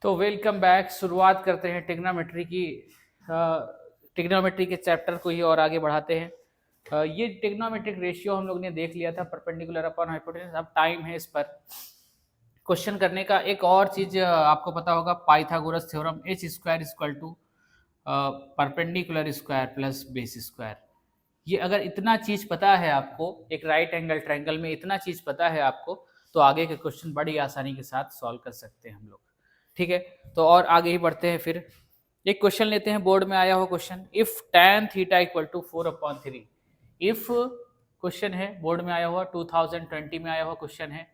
तो welcome back. शुरुआत करते हैं टिग्नोमेट्री के चैप्टर को ही और आगे बढ़ाते हैं। ये टिग्नोमेट्रिक रेशियो हम लोग ने देख लिया था, परपेंडिकुलर अपॉन हाइपोटेनस। अब टाइम है इस पर क्वेश्चन करने का। एक और चीज आपको पता होगा, Pythagoras theorem, H square equal to perpendicular square plus base square. ये अगर इतना चीज पता है आपको, एक राइट एंगल ट्रायंगल में इतना चीज पता है आपको, तो आगे के क्वेश्चन बड़ी आसानी के साथ सॉल्व कर सकते हैं हम लोग। ठीक है, तो और आगे ही बढ़ते हैं। फिर एक क्वेश्चन लेते हैं, बोर्ड में आया हुआ question, if tan theta equal to 4/3। If question है, बोर्ड में आया हुआ 2020 में आया हुआ क्वेश्चन है।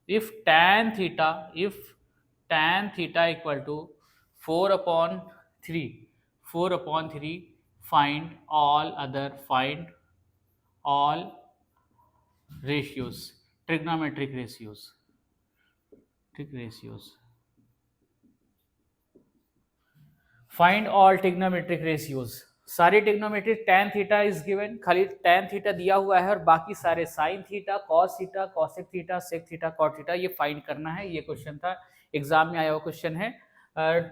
If tan theta equal to 4/3 find all ratios, trigonometric ratios, find all trigonometric ratios. सारे trigonometric tan theta is given, खाली tan थीटा दिया हुआ है और बाकी सारे sin theta, cos theta, cosec theta, sec theta, cot theta ये find करना है। ये क्वेश्चन था, एग्जाम में आया हुआ क्वेश्चन है,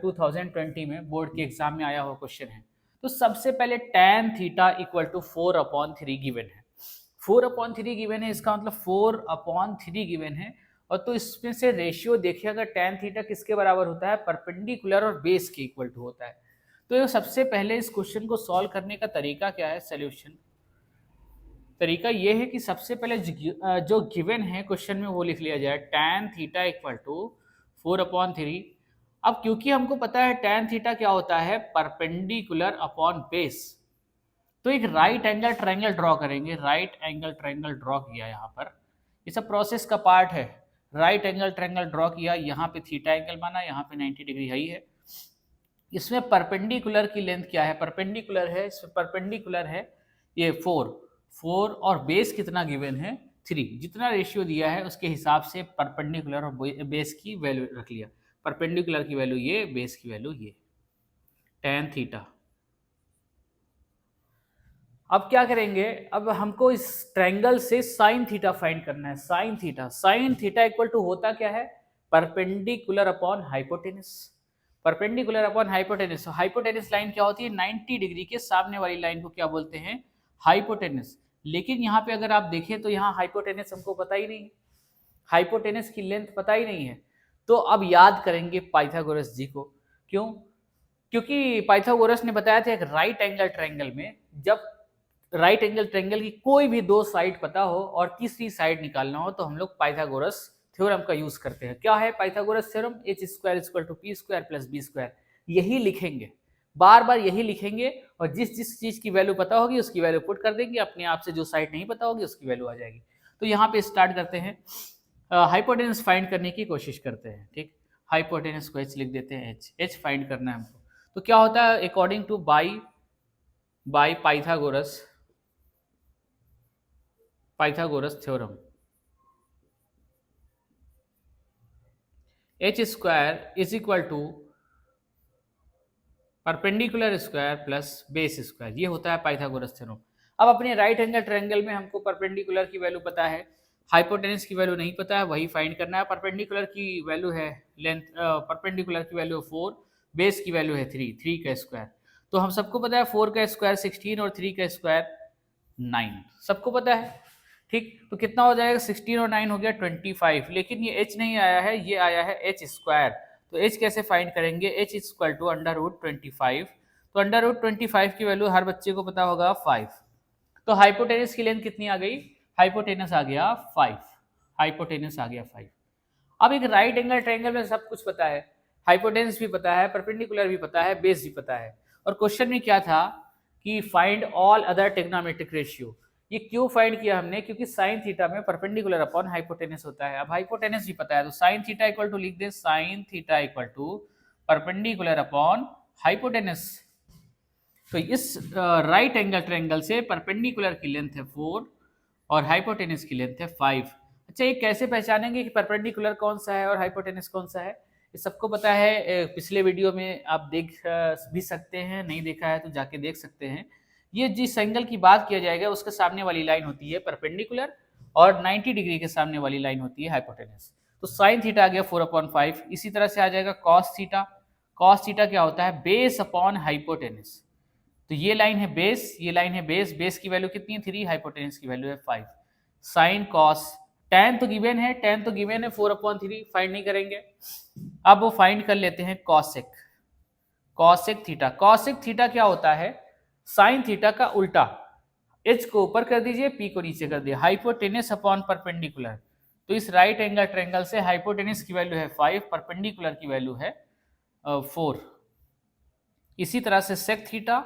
2020 में बोर्ड के एग्जाम में आया हुआ क्वेश्चन है। तो सबसे पहले tan theta equal to 4/3 given है। 4/3 गिवन है, इसका मतलब 4/3 गिवन है। और तो इसमें से रेशियो देखिए, अगर tan थीटा किसके बराबर होता है, परपेंडिकुलर और बेस के इक्वल टू होता है। तो सबसे पहले इस क्वेश्चन को सॉल्व करने का तरीका क्या है, सॉल्यूशन तरीका ये है कि सबसे पहले जो गिवन है क्वेश्चन में वो लिख लिया जाए, tan थीटा इक्वल टू 4/3। अब क्योंकि हमको पता है tan थीटा क्या होता है, परपेंडिकुलर अपॉन बेस, तो एक राइट एंगल ट्रायंगल ड्रॉ करेंगे। राइट एंगल ट्रायंगल ड्रॉ किया, यहाँ पर ये सब प्रोसेस का पार्ट है। राइट एंगल ट्रायंगल ड्रॉ किया, यहाँ पे थीटा एंगल बना, यहाँ पे 90 डिग्री हाई है। इसमें परपेंडिकुलर की लेंथ क्या है, परपेंडिकुलर है, इसमें परपेंडिकुलर है ये 4 और बेस कितना गिवन है 3। जितना रेशियो दिया है उसके हिसाब से परपेंडिकुलर और बेस की वैल्यू रख लिया। परपेंडिकुलर की वैल्यू ये, बेस की वैल्यू ये, tan थीटा। अब क्या करेंगे, अब हमको इस ट्रायंगल से साइन थीटा फाइंड करना है। साइन थीटा इक्वल टू होता क्या है, perpendicular upon hypotenuse. Perpendicular upon hypotenuse. Hypotenuse line क्या होती है, 90 डिग्री के सामने वाली लाइन को क्या बोलते हैं, हाइपोटेनस। लेकिन यहाँ पे अगर आप देखें तो यहाँ हाइपोटेनस हमको पता ही नहीं, हाइपोटेनस की लेंथ पता ही नहीं है। तो अब याद करेंगे पाइथागोरस जी को। क्यों? क्योंकि पाइथागोरस ने बताया था एक राइट एंगल ट्रायंगल में, जब राइट एंगल ट्रायंगल की कोई भी दो साइड पता हो और तीसरी साइड निकालना हो तो हम लोग पाइथागोरस थ्योरम का यूज करते हैं। क्या है Pythagoras theorem, H square equal to P square plus B square. यही लिखेंगे, बार बार यही लिखेंगे, और जिस जिस चीज की वैल्यू पता होगी उसकी वैल्यू पुट कर देंगे, अपने आप से जो साइड नहीं पता होगी उसकी वैल्यू आ जाएगी। तो यहाँ पे स्टार्ट करते हैं, हाइपोटेनस फाइंड करने की कोशिश करते हैं। ठीक, हाइपोटेनस को एच लिख देते हैं, एच फाइंड करना है हमको। तो क्या होता है, according to by Pythagoras theorem, H square is equal to perpendicular square plus base square. ये होता है पाइथागोरस थ्योरम। अब अपने राइट एंगल ट्रायंगल में हमको परपेंडिकुलर की वैल्यू पता है, हाइपोटेनस की वैल्यू नहीं पता है, वही फाइंड करना है। परपेंडिकुलर की वैल्यू है लेंथ, परपेंडिकुलर की वैल्यू 4, बेस की वैल्यू है 3 का स्क्वायर। तो हम सबको पता है 4 का स्क्वायर 16 और 3 का स्क्वायर 9, सबको पता है। ठीक, तो कितना हो जाएगा, 16 और 9 हो गया 25। लेकिन ये h नहीं आया है, ये आया है h स्क्वायर। तो h कैसे फाइंड करेंगे, h इक्वल टू √25। तो √25 की वैल्यू हर बच्चे को पता होगा 5। तो हाइपोटेनस की लेंथ कितनी आ गई, हाइपोटेनस आ गया 5, हाइपोटेनस आ गया 5। अब एक राइट एंगल ट्रायंगल में सब कुछ पता है, हाइपोटेनस भी पता है, परपेंडिकुलर भी पता है, बेस भी पता है। और क्वेश्चन में क्या था कि find all other trigonometric ratio. ये क्यों फाइंड किया हमने, क्योंकि साइन थीटा में परपेंडिकुलर अपॉन हाइपोटेनस होता है। अब हाइपोटेनस भी पता है, तो साइन थीटा इक्वल टू लिख दे, sine theta equal to perpendicular upon hypotenuse. तो इस राइट एंगल ट्रायंगल से परपेंडिकुलर की लेंथ है 4 और हाइपोटेनस की लेंथ है 5। अच्छा, ये कैसे पहचानेंगे कि परपेंडिकुलर कौन सा है और हाइपोटेनस कौन सा है, ये सबको पता है। पिछले वीडियो में आप देख भी सकते हैं, नहीं देखा है तो जाके देख सकते हैं। ये जिस एंगल की बात किया जाएगा उसके सामने वाली लाइन होती है परपेंडिकुलर और 90 डिग्री के सामने वाली लाइन होती है हाइपोटेनस। तो साइन थीटा आ गया 4/5। इसी तरह से आ जाएगा कॉस थीटा। कॉस थीटा क्या होता है, बेस अपॉन हाइपोटेनस। तो ये लाइन है बेस, ये लाइन है बेस, बेस की वैल्यू कितनी है 3, हाइपोटेनस की वैल्यू है 5। साइन कॉस, tan तो गिवन है, tan तो गिवन है 4/3, फाइंड नहीं करेंगे। अब वो फाइंड कर लेते हैं cosec. Cosec theta, cosec theta क्या होता है, साइन थीटा का उल्टा। एच को ऊपर कर दीजिए, पी को नीचे कर दिए, हाइपोटेनस अपॉन परपेंडिकुलर। तो इस राइट एंगल ट्रायंगल से हाइपोटेनस की वैल्यू है 5, परपेंडिकुलर की वैल्यू है 4। इसी तरह से सेक थीटा,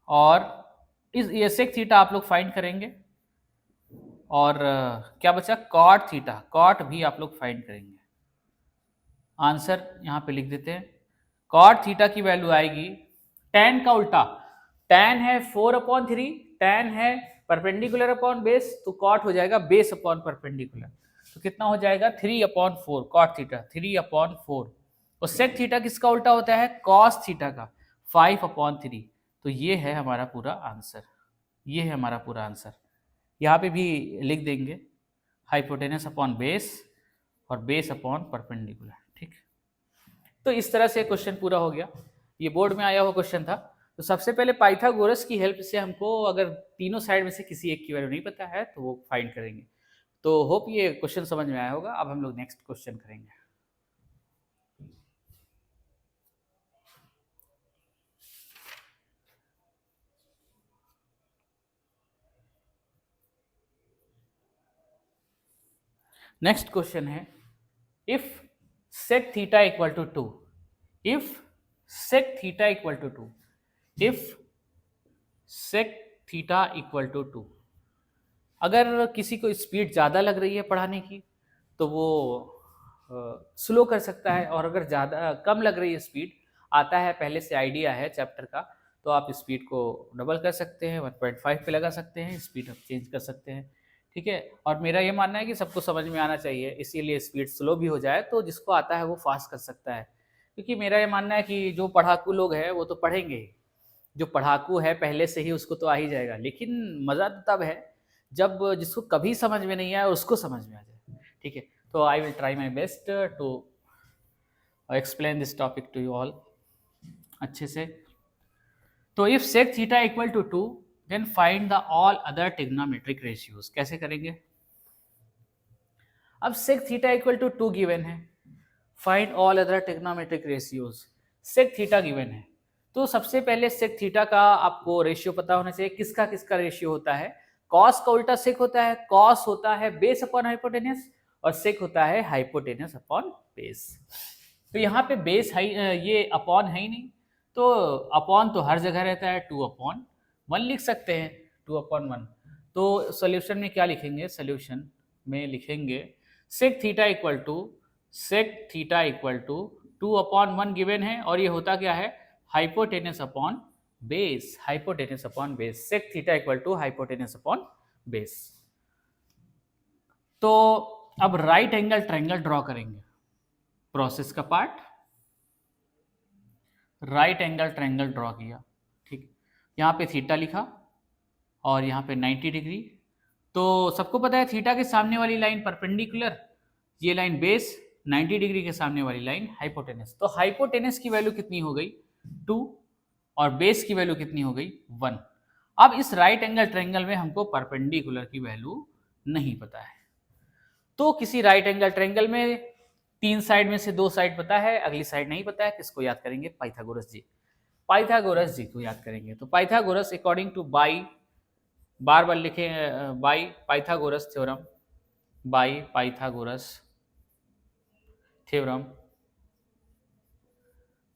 और इस ये सेक थीटा आप लोग फाइंड करेंगे। और क्या बचा, कॉट थीटा, कॉट भी आप लोग फाइंड करेंगे। आंसर यहाँ पे लिख देते हैं। कॉट थीटा की वैल्यू आएगी, tan का उल्टा, tan है 4/3, tan है परपेंडिकुलर अपॉन बेस, तो कॉट हो जाएगा बेस अपॉन परपेंडिकुलर। तो कितना हो जाएगा 3/4, कॉट थीटा 3/4। और सेक थीटा किसका उल्टा होता है, कॉस थीटा का, 5/3। तो ये है हमारा पूरा आंसर, ये है हमारा पूरा आंसर। यहाँ पे भी लिख देंगे हाइपोटेनस अपॉन बेस और बेस अपॉन परपेंडिकुलर। ठीक, तो इस तरह से क्वेश्चन पूरा हो गया। ये बोर्ड में आया हुआ क्वेश्चन था। तो सबसे पहले पाइथागोरस की हेल्प से हमको अगर तीनों साइड में से किसी एक की वैल्यू नहीं पता है तो वो फाइंड करेंगे। तो होप ये क्वेश्चन समझ में आया होगा। अब हम लोग नेक्स्ट क्वेश्चन करेंगे। नेक्स्ट क्वेश्चन है, if sec theta equal to 2, if sec theta equal to 2, if sec theta equal to 2। अगर किसी को स्पीड ज़्यादा लग रही है पढ़ाने की तो वो स्लो कर सकता है, और अगर ज़्यादा कम लग रही है स्पीड, आता है पहले से आइडिया है चैप्टर का, तो आप स्पीड को डबल कर सकते हैं, 1.5 पे लगा सकते हैं, स्पीड आप चेंज कर सकते हैं। ठीक है, और मेरा ये मानना है कि सबको समझ में आना चाहिए, इसीलिए स्पीड स्लो भी हो जाए तो जिसको आता है वो फास्ट कर सकता है। क्योंकि मेरा ये मानना है कि जो पढ़ाकू लोग हैं वो तो पढ़ेंगे ही, जो पढ़ाकू है पहले से ही उसको तो आ ही जाएगा, लेकिन मज़ा तो तब है जब जिसको कभी समझ में नहीं आया उसको समझ में आ जाए। ठीक है, तो I will try my best to explain this topic to you all अच्छे से। तो if sec theta equal to 2 then find the all other trigonometric ratios. कैसे करेंगे, अब sec theta equal to 2 given है, find all other trigonometric ratios. Sec theta given है, तो सबसे पहले सेक थीटा का आपको रेशियो पता होना चाहिए। किसका किसका रेशियो होता है, कॉस का उल्टा सेक होता है, कॉस होता है बेस अपॉन हाइपोटेनस, और सेक होता है हाइपोटेनस अपॉन बेस। तो यहाँ पे बेस है, ये अपॉन है ही नहीं, तो अपॉन तो हर जगह रहता है, 2/1 लिख सकते हैं, 2/1। तो सोल्यूशन में क्या लिखेंगे, सोल्यूशन में लिखेंगे sec theta equal to, sec theta equal to 2/1 given है, और ये होता क्या है, hypotenuse upon base, hypotenuse upon base, sec theta equal to hypotenuse upon base. तो अब राइट एंगल ट्रायंगल ड्रॉ करेंगे, प्रोसेस का part, right angle triangle draw किया। ठीक, यहाँ पे थीटा लिखा और यहाँ पे 90 डिग्री। तो सबको पता है थीटा के सामने वाली लाइन परपेंडिकुलर, ये लाइन बेस, 90 डिग्री के सामने वाली लाइन हाइपोटेनस। तो हाइपोटेनस की वैल्यू कितनी हो गई 2, और बेस की वैल्यू कितनी हो गई 1। अब इस राइट एंगल ट्रायंगल में हमको परपेंडिकुलर की वैल्यू नहीं पता है। तो किसी राइट एंगल ट्रायंगल में 3 साइड में से 2 साइड पता है, अगली साइड नहीं पता है, किसको याद करेंगे, पाइथागोरस जी, पाइथागोरस जी को याद करेंगे। तो पाइथागोरस अकॉर्डिंग टू बाई, बार बार लिखे, by Pythagoras theorem, by Pythagoras theorem,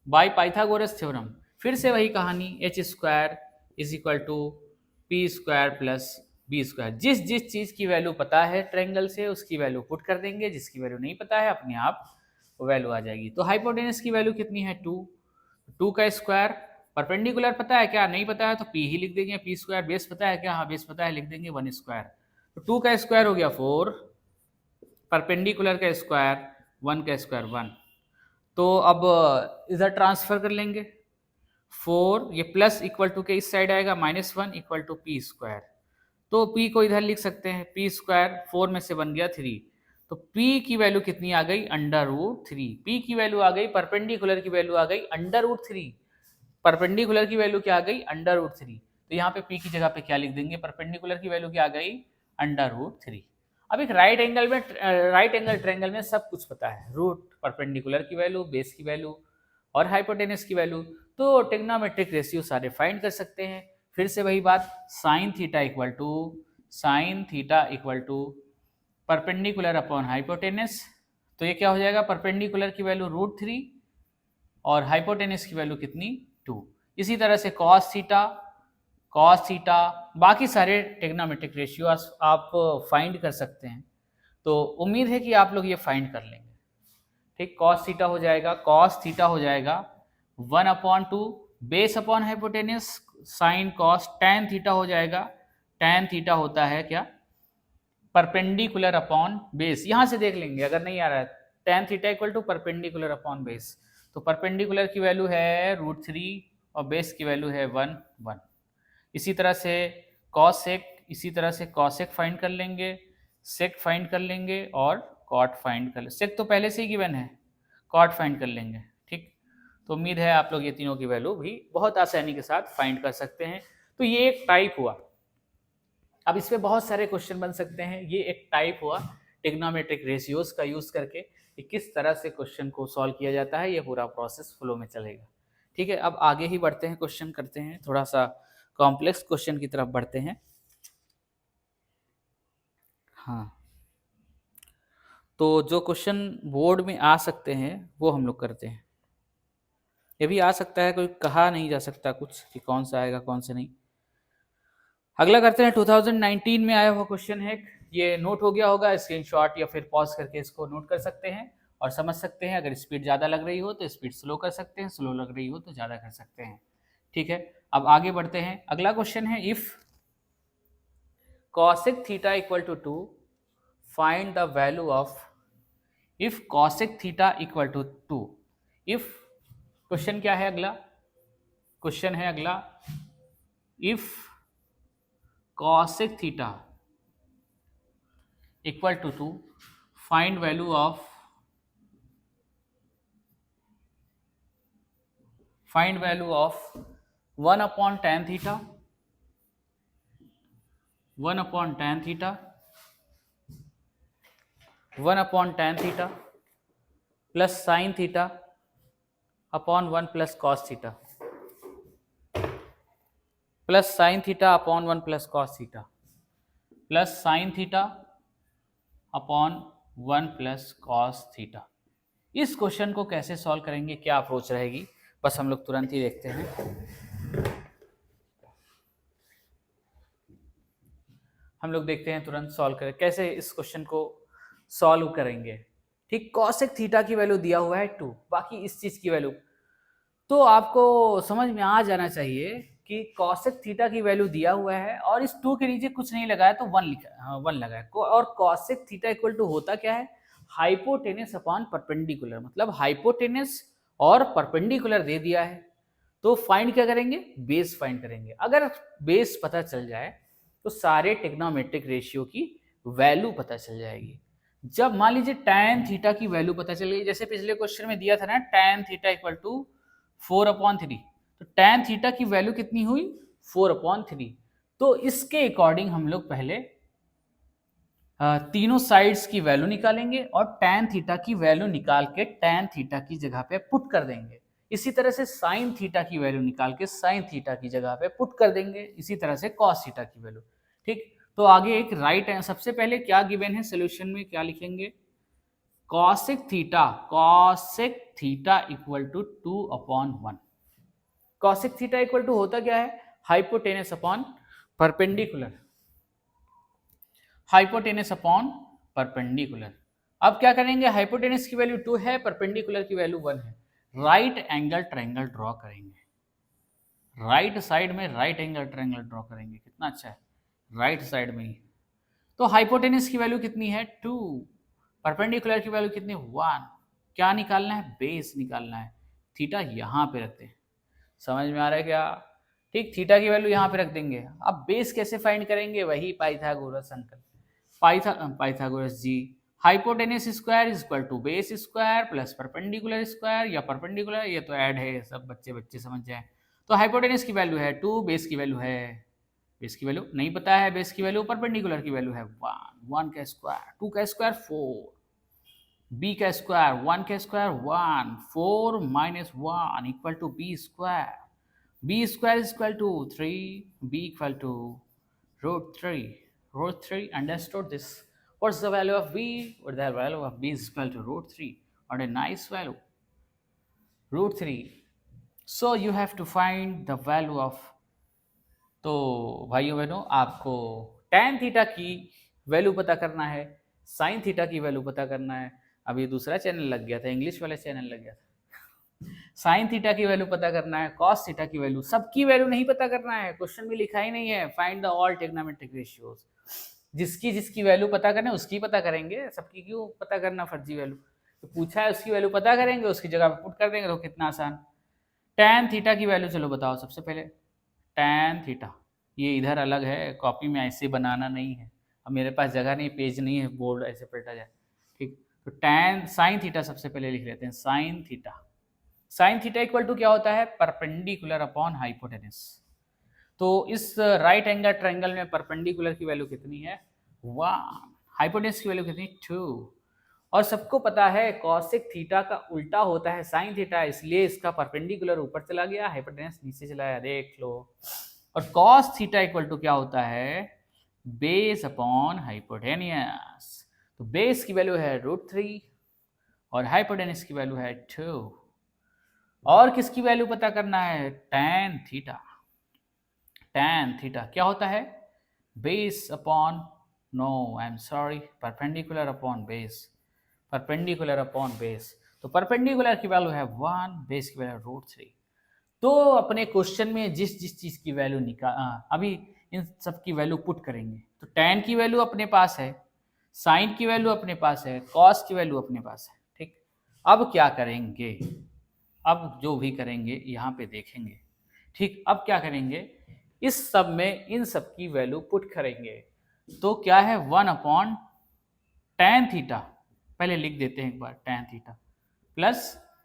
by Pythagoras theorem, फिर से वही कहानी, H square is equal to P square plus B square. जिस जिस चीज़ की वैल्यू पता है ट्रायंगल से उसकी वैल्यू पुट कर देंगे, जिसकी वैल्यू नहीं पता है अपने आप वो वैल्यू आ जाएगी। तो हाइपोटेनस की वैल्यू कितनी है 2, 2 का स्क्वायर, परपेंडिकुलर पता है क्या, नहीं पता है तो पी ही लिख देंगे, पी स्क्वायर, बेस पता है क्या, हाँ बेस पता है, लिख देंगे 1 स्क्वायर। तो 2 का स्क्वायर हो गया 4, परपेंडिकुलर का स्क्वायर 1 का स्क्वायर 1। तो अब इधर ट्रांसफर कर लेंगे, 4 ये प्लस इक्वल टू के इस साइड आएगा, -1 इक्वल टू पी स्क्वायर। तो p को इधर लिख सकते हैं, पी स्क्वायर 4 में से बन गया 3, तो P की वैल्यू कितनी आ गई, √3। P की वैल्यू आ गई, परपेंडिकुलर की वैल्यू आ गई √3। परपेंडिकुलर की वैल्यू क्या आ गई, √3। तो यहाँ पे P की जगह पे क्या लिख देंगे, परपेंडिकुलर की वैल्यू क्या आ गई, √3। अब एक राइट एंगल ट्रायंगल में सब कुछ पता है, रूट, परपेंडिकुलर की वैल्यू, बेस की वैल्यू और हाइपोटेनस की वैल्यू। तो ट्रिग्नोमेट्रिक रेशियो सारे फाइंड कर सकते हैं। फिर से वही बात, sine theta equal to perpendicular upon hypotenuse. तो ये क्या हो जाएगा, परपेंडिकुलर की वैल्यू √3 और हाइपोटेनस की वैल्यू कितनी, 2। इसी तरह से कॉस थीटा, बाकी सारे ट्रिग्नोमेट्रिक रेशियो आप फाइंड कर सकते हैं। तो उम्मीद है कि आप लोग ये फाइंड कर लेंगे। ठीक, कॉस थीटा हो जाएगा 1/2 base upon hypotenuse sine cos, tan theta हो जाएगा, टैन थीटा होता है क्या, परपेंडिकुलर अपॉन बेस। यहां से देख लेंगे अगर नहीं आ रहा है, tan theta equal to perpendicular upon base. तो परपेंडिकुलर की वैल्यू है √3 और बेस की वैल्यू है 1 इसी तरह से कॉसेक, इसी तरह से कॉसेक फाइंड कर लेंगे, सेक फाइंड कर लेंगे और कॉट फाइंड कर लेंगे। सेक तो पहले से ही गिवन है, कॉट फाइंड कर लेंगे। ठीक, तो उम्मीद है आप लोग ये तीनों की वैल्यू भी बहुत आसानी के साथ फाइंड कर सकते हैं। तो ये एक टाइप हुआ। अब इस पे बहुत सारे क्वेश्चन बन सकते हैं। ये एक टाइप हुआ ट्रिग्नोमेट्रिक रेशियोज का यूज करके कि किस तरह से क्वेश्चन को सॉल्व किया जाता है। ये पूरा प्रोसेस फ्लो में चलेगा। ठीक है, अब आगे ही बढ़ते हैं, क्वेश्चन करते हैं, थोड़ा सा कॉम्प्लेक्स क्वेश्चन की तरफ बढ़ते हैं। हाँ, तो जो क्वेश्चन बोर्ड में आ सकते हैं वो हम लोग करते हैं। ये भी आ सकता है, कोई कहा नहीं जा सकता कुछ कि कौन सा आएगा कौन सा नहीं। अगला करते हैं, 2019 में आया हुआ क्वेश्चन है। ये नोट हो गया होगा, स्क्रीनशॉट या फिर पॉज करके इसको नोट कर सकते हैं और समझ सकते हैं। अगर स्पीड ज़्यादा लग रही हो तो स्पीड स्लो कर सकते हैं, स्लो लग रही हो तो ज़्यादा कर सकते हैं। ठीक है, अब आगे बढ़ते हैं। अगला क्वेश्चन है, if cosec theta equal to 2 find the value of, if cosec theta equal to 2, if question क्या है, अगला क्वेश्चन है अगला, if cosec theta equal to 2 find value of 1/tan theta 1/tan theta plus sin theta upon 1 plus cos theta plus sin theta upon 1 plus cos theta plus sin theta upon 1 plus cos theta। इस question को कैसे solve करेंगे, क्या approach रहेगी, बस हम लोग तुरंत ही देखते हैं। हम लोग देखते हैं तुरंत सॉल्व करें कैसे इस क्वेश्चन को सॉल्व करेंगे। ठीक, कॉसेक थीटा की वैल्यू दिया हुआ है 2, बाकी इस चीज की वैल्यू तो आपको समझ में आ जाना चाहिए कि कॉसेक थीटा की वैल्यू दिया हुआ है और इस 2 के नीचे कुछ नहीं लगाया तो 1 लिखा, 1 लगाया। और कॉसेक थीटा इक्वल टू होता क्या है, हाइपोटेनस अपॉन परपेंडिकुलर, मतलब हाइपोटेनस और परपेंडिकुलर दे दिया है। तो फाइंड क्या करेंगे, बेस फाइंड करेंगे। अगर बेस पता चल जाए तो सारे ट्रिग्नोमेट्रिक रेशियो की वैल्यू पता चल जाएगी। जब मान लीजिए tan थीटा की वैल्यू पता चल गई, जैसे पिछले क्वेश्चन में दिया था ना, tan थीटा इक्वल टू 4/3, तो tan थीटा की वैल्यू कितनी हुई, 4/3। तो इसके अकॉर्डिंग हम लोग पहले तीनों साइड्स की वैल्यू निकालेंगे और tan थीटा की वैल्यू निकाल के tan थीटा की जगह पे पुट कर देंगे। इसी तरह से sin थीटा की वैल्यू निकाल के sin थीटा की जगह पे पुट कर देंगे। इसी तरह से cos थीटा की वैल्यू। ठीक, तो आगे एक राइट है, सबसे पहले क्या गिवन है सोल्यूशन में, क्या लिखेंगे, cosec theta equal to 2/1। cosec theta equal to होता क्या है, hypotenuse upon perpendicular, hypotenuse upon perpendicular. अब क्या करेंगे, हाइपोटेनस की वैल्यू 2 है, परपेंडिकुलर की वैल्यू 1 है। राइट एंगल ट्रायंगल ड्रॉ करेंगे, राइट साइड में राइट एंगल ट्रायंगल ड्रॉ करेंगे। कितना अच्छा है, राइट साइड में ही। तो हाइपोटेनस की वैल्यू कितनी है, 2, परपेंडिकुलर की वैल्यू कितनी, 1। क्या निकालना है, बेस निकालना है। थीटा यहाँ पे रखते हैं, समझ में आ रहा है क्या। ठीक, थीटा की वैल्यू यहाँ पे रख देंगे। अब बेस कैसे फाइंड करेंगे, वही Pythagoras uncle, Pythagoras ji hypotenuse square is equal to base square plus perpendicular square या परपेंडिकुलर, ये तो ऐड है, सब बच्चे बच्चे समझ जाए। तो हाइपोटेनिस की वैल्यू है 2, बेस की वैल्यू है, बेस की वैल्यू नहीं पता है, बेस की वैल्यू, परपेंडिकुलर की वैल्यू है 1, 1 का स्क्वायर 2 का स्क्वायर 4, बी का स्क्वायर 1 का square 1, 4 minus 1 equal to B square, B square is equal to 3, B equal to √3, √3, understood this? What's the value of b? What the value of b is equal to √3. What a nice value, √3. So you have to find the value of, तो भाइयों बहनों आपको tan theta की value पता करना है, sin theta की value पता करना है। अब ये दूसरा चैनल लग गया था, इंग्लिश वाला चैनल लग गया था। साइन थीटा की वैल्यू पता करना है, कॉस थीटा की वैल्यू, सबकी वैल्यू नहीं पता करना है, क्वेश्चन में लिखा ही नहीं है find the all trigonometric ratios. जिसकी जिसकी वैल्यू पता करना है उसकी पता करेंगे, सबकी क्यों पता करना फर्जी वैल्यू। तो पूछा है उसकी वैल्यू पता करेंगे, उसकी जगह पे पुट कर देंगे, तो कितना आसान। tan थीटा की वैल्यू चलो बताओ सबसे पहले, tan थीटा, ये इधर अलग है, कॉपी में ऐसे बनाना नहीं है, अब मेरे पास जगह नहीं, पेज नहीं है, बोर्ड ऐसे पलटा जाए, ठीक। तो tan साइन थीटा सबसे पहले लिख लेते हैं, sine theta, sine theta equal to क्या होता है, परपेंडिकुलर अपॉन हाइपोटेनस। तो इस राइट एंगल ट्रायंगल में परपेंडिकुलर की वैल्यू कितनी है 1, हाइपोटेनस की वैल्यू कितनी 2, और सबको पता है कॉसेक थीटा का उल्टा होता है साइन थीटा, इसलिए इसका परपेंडिकुलर ऊपर चला गया, हाइपोटेनस नीचे चला गया, देख लो। और कॉस थीटा इक्वल टू क्या होता है, बेस अपॉन हाइपोटेनियस। तो बेस की वैल्यू है √3 और हाइपोटेनस की वैल्यू है 2, और किसकी वैल्यू पता करना है, tan थीटा। tan थीटा क्या होता है, base upon, no I am sorry, perpendicular upon base, perpendicular upon base. तो परपेंडिकुलर की वैल्यू है 1, बेस की वैल्यू √3। तो अपने क्वेश्चन में जिस जिस चीज की वैल्यू अभी इन सब की वैल्यू पुट करेंगे। तो tan की वैल्यू अपने पास है, साइन की वैल्यू अपने पास है, कॉस की वैल्यू अपने पास है, ठीक। अब क्या करेंगे, अब जो भी करेंगे यहाँ पे देखेंगे, ठीक। अब क्या करेंगे, इस सब में इन सब की वैल्यू पुट करेंगे। तो क्या है 1 अपॉन tan थीटा, पहले लिख देते हैं एक बार, tan theta plus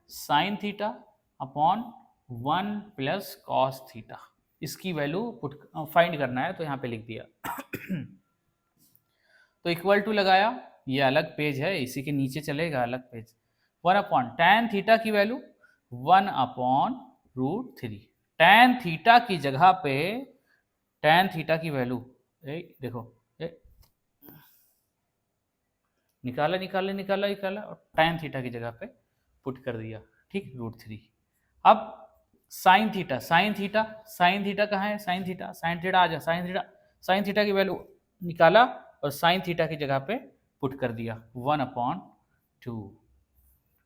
sine theta upon 1 plus cos theta, इसकी वैल्यू पुट फाइंड करना है, तो यहाँ पे लिख दिया। तो इक्वल टू लगाया, ये अलग पेज है, इसी के नीचे चलेगा अलग पेज। 1 अपॉन tan थीटा की वैल्यू 1 अपॉन √3, tan थीटा की जगह पे tan थीटा की वैल्यू देखो, निकाला निकाला निकाला निकाला, और tan थीटा की जगह पे पुट कर दिया, ठीक, √3। अब sign theta, sine theta, sine theta कहाँ है, साइन थीटा, साइन थीटा आ जाए, साइन थीटा, साइन थीटा की वैल्यू निकाला और साइन थीटा की जगह पे पुट कर दिया 1 upon 2,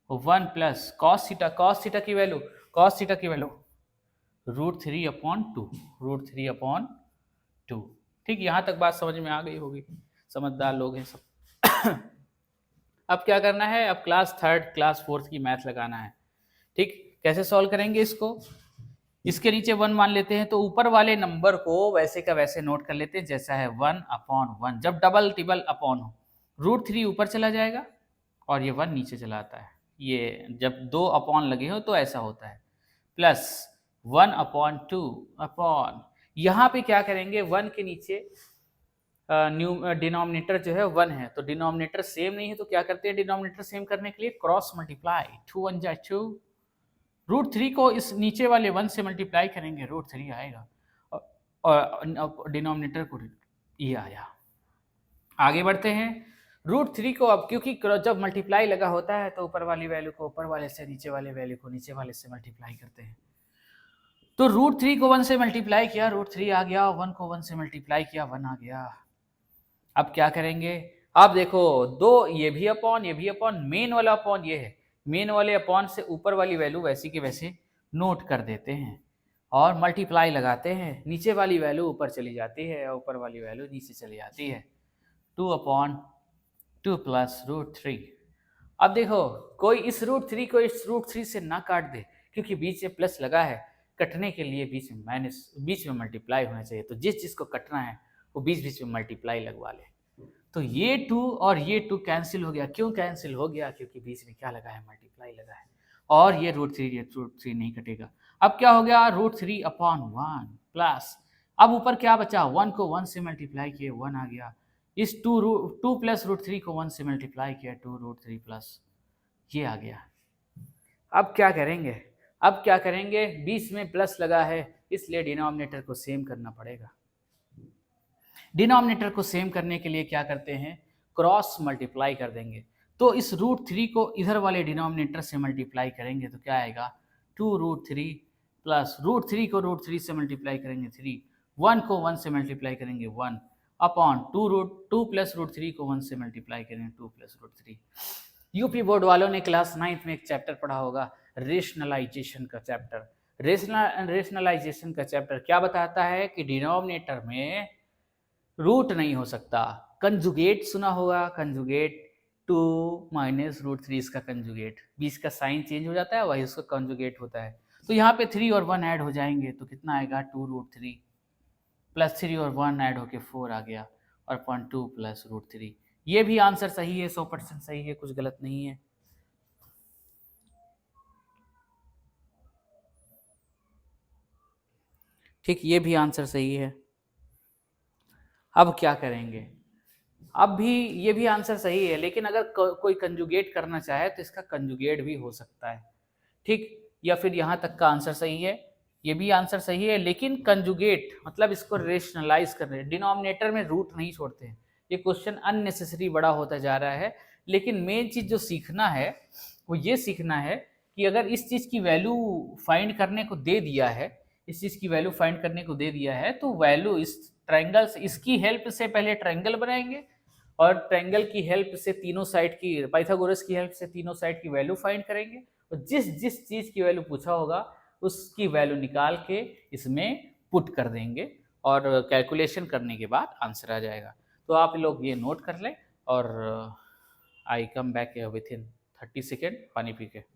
1 plus cos theta, cos theta की वैल्यू, कॉस थीटा की वैल्यू √3 अपॉन 2, √3 अपॉन 2, ठीक। यहाँ तक बात समझ में आ गई होगी, समझदार लोग हैं सब। अब क्या करना है, अब क्लास 3rd क्लास 4th की मैथ लगाना है, ठीक। कैसे सॉल्व करेंगे इसको, इसके नीचे 1 मान लेते हैं, तो ऊपर वाले नंबर को वैसे का वैसे नोट कर लेते हैं जैसा है 1 अपॉन 1, जब डबल टिबल अपॉन हो √3 ऊपर चला जाएगा और ये 1 नीचे चला आता है, ये जब 2 अपॉन लगे हो तो ऐसा होता है, प्लस 1 अपॉन 2 अपॉन, यहाँ पे क्या करेंगे 1 के नीचे डिनोमिनेटर जो है 1 है, तो डिनोमिनेटर सेम नहीं है, तो क्या करते हैं डिनोमिनेटर सेम करने के लिए क्रॉस मल्टीप्लाई, 2 1 जा 2, √3 को इस नीचे वाले 1 से मल्टीप्लाई करेंगे, √3 आएगा, और डिनोमिनेटर को ये आया। आगे बढ़ते हैं, √3 को अब क्योंकि जब मल्टीप्लाई लगा होता है तो ऊपर वाली वैल्यू को ऊपर वाले से, नीचे वाले वैल्यू को नीचे वाले से मल्टीप्लाई करते हैं। तो √3 को 1 से मल्टीप्लाई किया, √3 आ गया, 1 को 1 से मल्टीप्लाई किया, 1 आ गया। अब क्या करेंगे, अब देखो दो, ये भी अपॉन, मेन वाला अपॉन ये है, मेन वाले अपॉन से ऊपर वाली वैल्यू वैसी के वैसे नोट कर देते हैं और मल्टीप्लाई लगाते हैं, नीचे वाली वैल्यू ऊपर चली जाती है और ऊपर वाली वैल्यू नीचे चली जाती है, 2 अपॉन 2 प्लस √3। अब देखो कोई इस √3 को इस √3 से ना काट दे, क्योंकि बीच में प्लस लगा है, कटने के लिए बीच में माइनस, बीच में मल्टीप्लाई होना चाहिए, तो जिस चीज को कटना है वो बीच बीच में मल्टीप्लाई लगवा ले। तो ये 2 और ये 2 कैंसिल हो गया। क्यों कैंसिल हो गया? क्योंकि बीच में क्या लगा है? मल्टीप्लाई लगा है। और ये √3, ये √3 नहीं कटेगा। अब क्या हो गया? √3/1 प्लस, अब ऊपर क्या बचा? 1 को 1 से मल्टीप्लाई किए 1 आ गया। इस 2 प्लस √3 को 1 से मल्टीप्लाई किया 2√3 प्लस ये आ गया। अब क्या करेंगे? अब क्या करेंगे? बीच में प्लस लगा है इसलिए डिनोमिनेटर को सेम करना पड़ेगा। डिनोमिनेटर को सेम करने के लिए क्या करते हैं? क्रॉस मल्टीप्लाई कर देंगे। तो इस √3 को इधर वाले डिनोमिनेटर से मल्टीप्लाई करेंगे तो क्या आएगा? 2√3 प्लस √3 को √3 से मल्टीप्लाई करेंगे 3, 1 को 1 से मल्टीप्लाई करेंगे 1 अपॉन 2 प्लस √3 को 1 से मल्टीप्लाई करेंगे 2 प्लस √3। यूपी बोर्ड वालों ने क्लास 9th में एक चैप्टर पढ़ा होगा, रेशनलाइजेशन का चैप्टर। रेशनलाइजेशन का चैप्टर क्या बताता है कि डिनोमिनेटर में रूट नहीं हो सकता। कंजुगेट सुना होगा, कंजुगेट 2 माइनस √3 इसका कंजुगेट, बीच का साइन चेंज हो जाता है, वही उसका कंजुगेट होता है। तो यहाँ पे 3 और 1 ऐड हो जाएंगे तो कितना आएगा? 2√3 प्लस 3 और 1 ऐड होके 4 आ गया और अपॉन 2 प्लस √3। ये भी आंसर सही है, 100% सही है, कुछ गलत नहीं है। ठीक, ये भी आंसर सही है। अब क्या करेंगे? अब भी ये भी आंसर सही है, लेकिन अगर कोई कंजुगेट करना चाहे तो इसका कंजुगेट भी हो सकता है। ठीक, या फिर यहाँ तक का आंसर सही है, ये भी आंसर सही है, लेकिन कंजुगेट मतलब इसको रेशनलाइज कर रहे हैं, डिनोमिनेटर में रूट नहीं छोड़ते हैं। ये क्वेश्चन अननेसेसरी बड़ा होता जा रहा है, लेकिन मेन चीज जो सीखना है वो ये सीखना है कि अगर इस चीज की वैल्यू फाइंड करने को दे दिया है, इस चीज की वैल्यू फाइंड करने को दे दिया है, तो वैल्यू इस ट्रायंगल से, इसकी हेल्प से पहले ट्रायंगल बनाएंगे और ट्रायंगल की हेल्प से तीनों साइड की, पाइथागोरस की हेल्प से तीनों साइड की वैल्यू फाइंड करेंगे और जिस जिस चीज की वैल्यू पूछा होगा उसकी वैल्यू निकाल के इसमें पुट कर देंगे और कैलकुलेशन करने के बाद आंसर आ जाएगा। तो आप लोग ये नोट कर लें और I come back within 30 second पानी पी के।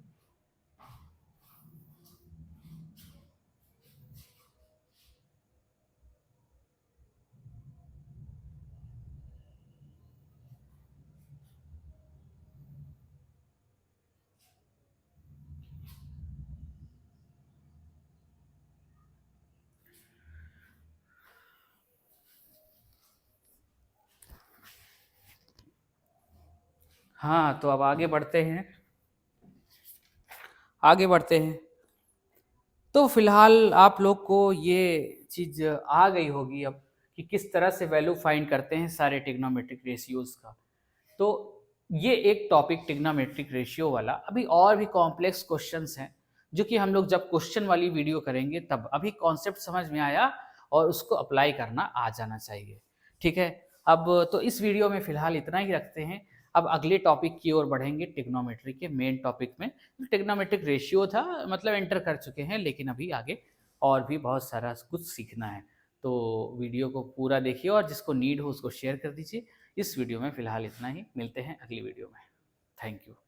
हाँ, तो अब आगे बढ़ते हैं, आगे बढ़ते हैं। तो फिलहाल आप लोग को ये चीज़ आ गई होगी अब कि किस तरह से वैल्यू फाइंड करते हैं सारे टिग्नोमेट्रिक रेशियोज का। तो ये एक टॉपिक टिग्नोमेट्रिक रेशियो वाला। अभी और भी कॉम्प्लेक्स क्वेश्चंस हैं जो कि हम लोग जब क्वेश्चन वाली वीडियो करेंगे तब, अभी कॉन्सेप्ट समझ में आया और उसको अप्लाई करना आ जाना चाहिए। ठीक है, अब तो इस वीडियो में फिलहाल इतना ही रखते हैं। अब अगले टॉपिक की ओर बढ़ेंगे, ट्रिग्नोमेट्री के मेन टॉपिक में। ट्रिग्नोमेट्रिक रेशियो था, मतलब एंटर कर चुके हैं, लेकिन अभी आगे और भी बहुत सारा कुछ सीखना है। तो वीडियो को पूरा देखिए और जिसको नीड हो उसको शेयर कर दीजिए। इस वीडियो में फिलहाल इतना ही, मिलते हैं अगली वीडियो में। Thank you.